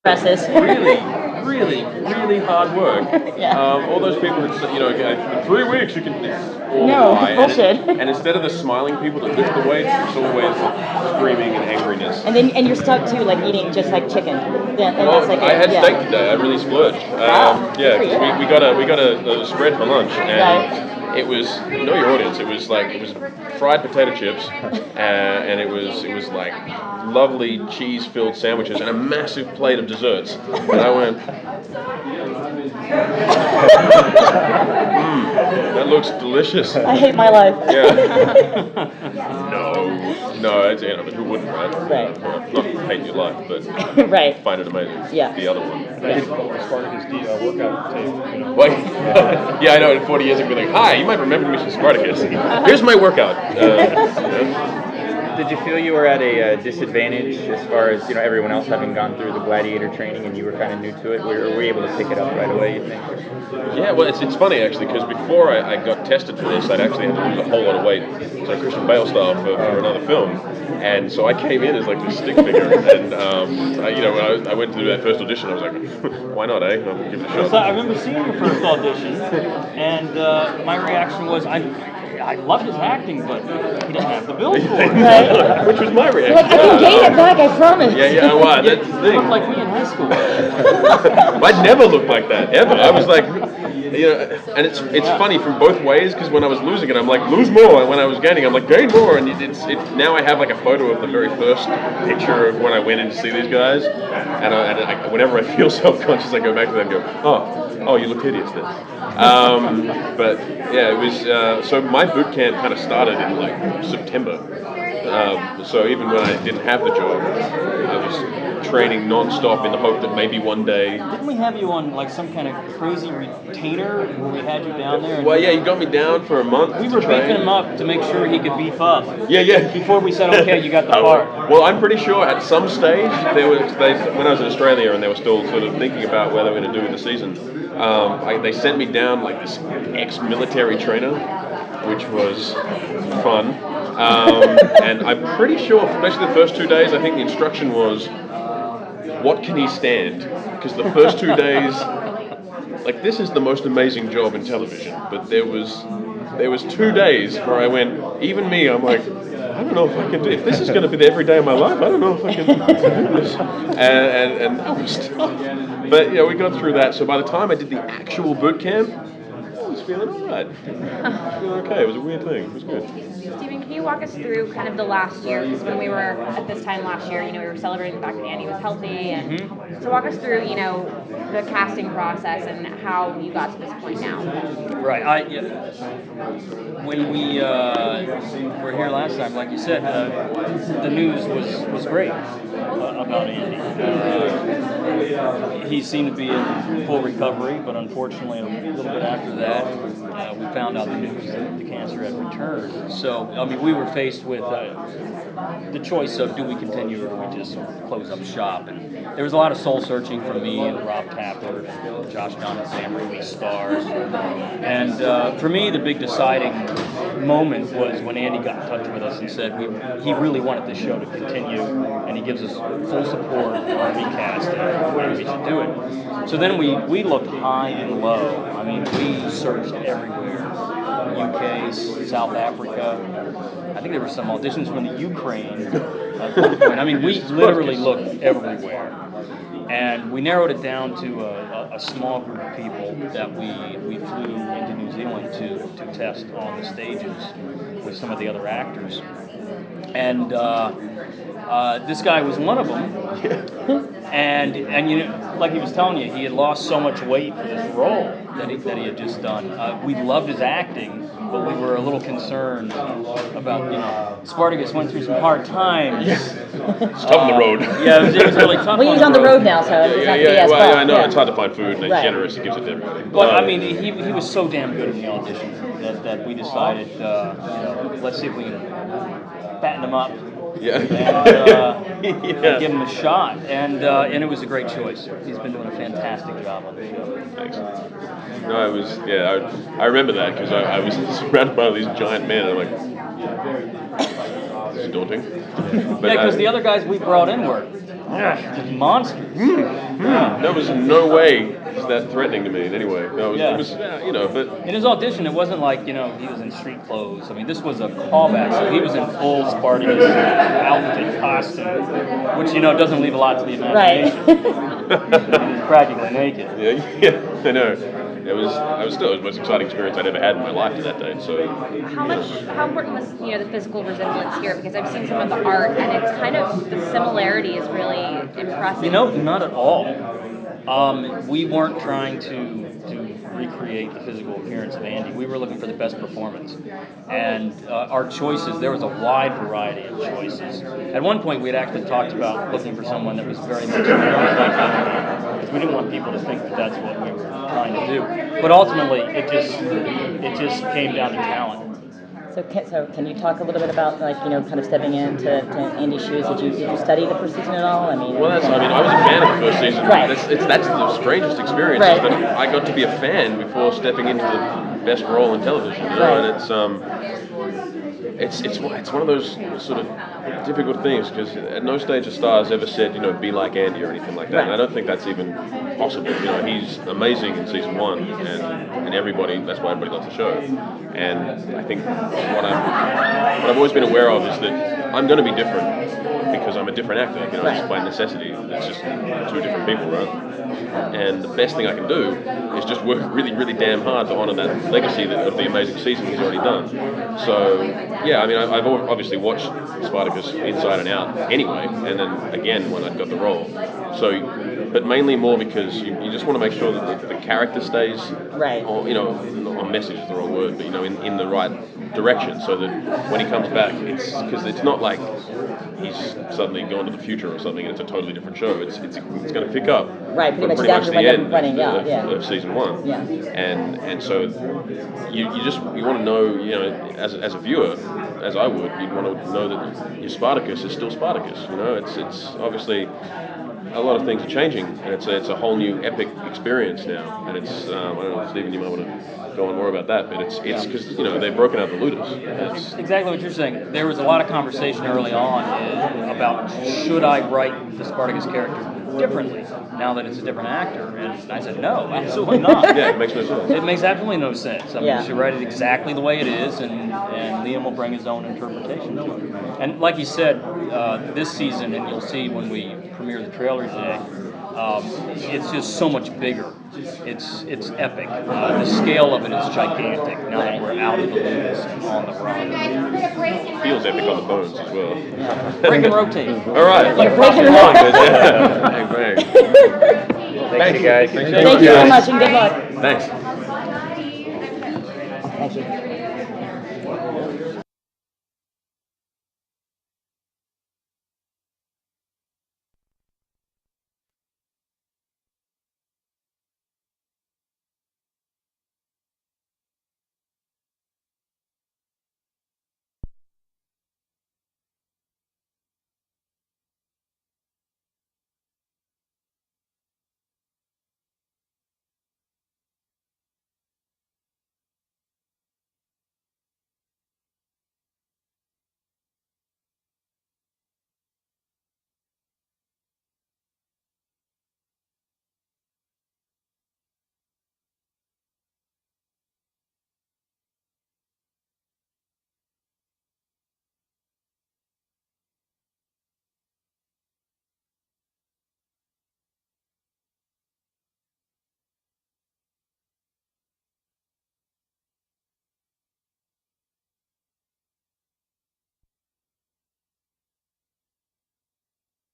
Presses. really hard work. Yeah. All those people that say, in 3 weeks you can. It's all No, lie. bullshit. And instead of the smiling people that lift the weights, it's always screaming and angriness. And you're stuck too, like eating just like chicken. Yeah, and Well, that's like I had yeah. steak today. I really splurged. Wow. Yeah, Good for because you. we got a spread for lunch, and Right. it was know your audience. It was fried potato chips, and it was like lovely cheese-filled sandwiches and a massive plate of desserts. And I went, that looks delicious. I hate my life. Yeah. No, but who wouldn't, right? Right. Not hate your life, but Right. find it amazing. Yeah. The other one. I did Spartacus workout tape. Well, yeah, I know. In 40 years, I'd be like, "Hi, you might remember me from Spartacus. Here's my workout." Did you feel you were at a disadvantage as far as everyone else having gone through the gladiator training and you were kind of new to it? Were you able to pick it up right away, you think? Yeah, well, it's funny actually because before I got tested for this, I'd actually had to lose a whole lot of weight, so Christian Bale style for another film, and so I came in as like this stick figure, and when I went to do that first audition, I was like, why not, eh? I'll give it a shot. So I remember seeing your first audition, and my reaction was, I loved his acting, but he didn't have the build for it. Right. Which was my reaction. Like, I can gain it back, I promise. Yeah, well, that's the You thing. looked like me in high school. I never looked like that, ever. I was like, and it's funny from both ways, because when I was losing it, I'm like, lose more, and when I was gaining, I'm like, gain more, and now I have like a photo of the very first picture of when I went in to see these guys, and whenever I feel self-conscious, I go back to them and go, oh, you look hideous then. But yeah, it was, so my boot camp kind of started in like September. So even when I didn't have the job, I was training non-stop in the hope that maybe one day. Didn't we have you on like some kind of crazy retainer where we had you down there? Well, yeah, he got me down for a month. We were beefing him up to make sure he could beef up. Yeah. Before we said, okay, you got the part. Well, I'm pretty sure at some stage when I was in Australia and they were still sort of thinking about where they were going to do with the season, they sent me down like this ex-military trainer, which was fun. And I'm pretty sure, especially the first 2 days, I think the instruction was, what can he stand? Because the first 2 days, like, this is the most amazing job in television, but there was 2 days where I went, even me, I'm like, I don't know if I can do, if this is going to be every day of my life, I don't know if I can do this. And that was tough. But, we got through that, so by the time I did the actual boot camp, I was feeling all right. I was feeling okay. It was a weird thing. It was good. Stephen, can you walk us through kind of the last year? Because when we were at this time last year, we were celebrating the fact that Andy was healthy, and so walk us through, the casting process and how you got to this point now. Right. When we were here last time, like you said, the news was great about Andy. He seemed to be in full recovery, but unfortunately, a little bit after that, we found out the news that the cancer had returned. So, we were faced with the choice of do we continue or do we just close up shop? And there was a lot of soul searching from me and Rob Tapper, and Josh Dunn and Sam Raimi stars. And for me, the big deciding moment was when Andy got in touch with us and said he really wanted the show to continue, and he gives us full support on recast and whether we should do it. So then we looked high and low. We searched everywhere. UK, South Africa. I think there were some auditions from the Ukraine at one point. We literally looked everywhere. And we narrowed it down to a small group of people that we flew into New Zealand to test on the stages with some of the other actors. And this guy was one of them. And like he was telling you, he had lost so much weight for this role that he had just done. We loved his acting, but we were a little concerned about, Spartacus went through some hard times. It's tough on the road. Yeah, it was really tough. Well, he's on the road now, so it's not BS. Well, I know yeah. it's hard to find food, and he's Right. generous. He gives it to everybody. But he was so damn good in the audition that we decided, let's see if we can fatten him up. Yeah. And give him a shot, and it was a great choice. He's been doing a fantastic job on the show. Thanks. No, it was, I remember that because I was surrounded by all these giant men, and I'm like, this is daunting. But, Because the other guys we brought in were Just monsters. There was no way that threatening to me in any way. No, it was but In his audition, it wasn't like, he was in street clothes. I mean, this was a callback, so he was in full Spartacus outfit, costume, which, doesn't leave a lot to the imagination. Right. He's practically naked. yeah, I know. It was the most exciting experience I'd ever had in my life to that date. So, How important was the physical resemblance here? Because I've seen some of the art, and it's kind of the similarity is really impressive. Not at all. We weren't trying to recreate the physical appearance of Andy. We were looking for the best performance. And our choices, there was a wide variety of choices. At one point, we had actually talked about looking for someone that was very much like Andy, because we didn't want people to think that that's what we were trying to do. But ultimately, it just came down to talent. So can you talk a little bit about kind of stepping into Andy's shoes? Did you study the first season at all? I was a fan of the first season. Right. That's the strangest experience. Right. Is that I got to be a fan before stepping into the best role in television. And it's one of those sort of difficult things because at no stage a star has ever said be like Andy or anything like that. Right. And I don't think that's even possible. He's amazing in season 1, and that's why everybody loves the show. And I think what I've always been aware of is that I'm going to be different because I'm a different actor. Just by necessity. It's just two different people, right? And the best thing I can do is just work really, really damn hard to honor that legacy of the amazing season he's already done. So, yeah, I've obviously watched Spartacus inside and out anyway, and then again when I got the role. So, but mainly more because you just want to make sure that the character stays, right. On message is the wrong word, but in the right direction, so that when he comes back, it's not like he's suddenly gone to the future or something, and it's a totally different show. It's going to pick up right, pretty much the end running, of season 1. Yeah. And so you want to know, as a viewer, as I would, you'd want to know that your Spartacus is still Spartacus. It's obviously a lot of things are changing, and it's a whole new epic experience now. And it's I don't know, Stephen, you might want to go on more about that, but it's because they've broken out the looters. It's exactly what you're saying. There was a lot of conversation early on about should I write the Spartacus character differently now that it's a different actor, and I said no, absolutely not. Yeah, it makes no sense. It makes absolutely no sense. You should write it exactly the way it is, and Liam will bring his own interpretation to it. And like you said, this season, and you'll see when we premiere the trailer today, it's just so much bigger. It's epic. The scale of it is gigantic now that we're out of the loose and on the run. Feels epic on the bones as well. Break and rotate. All right. Like break and rotate. Bang, bang. Thank you, guys. Thank you so much and good luck. Thanks. Thank you.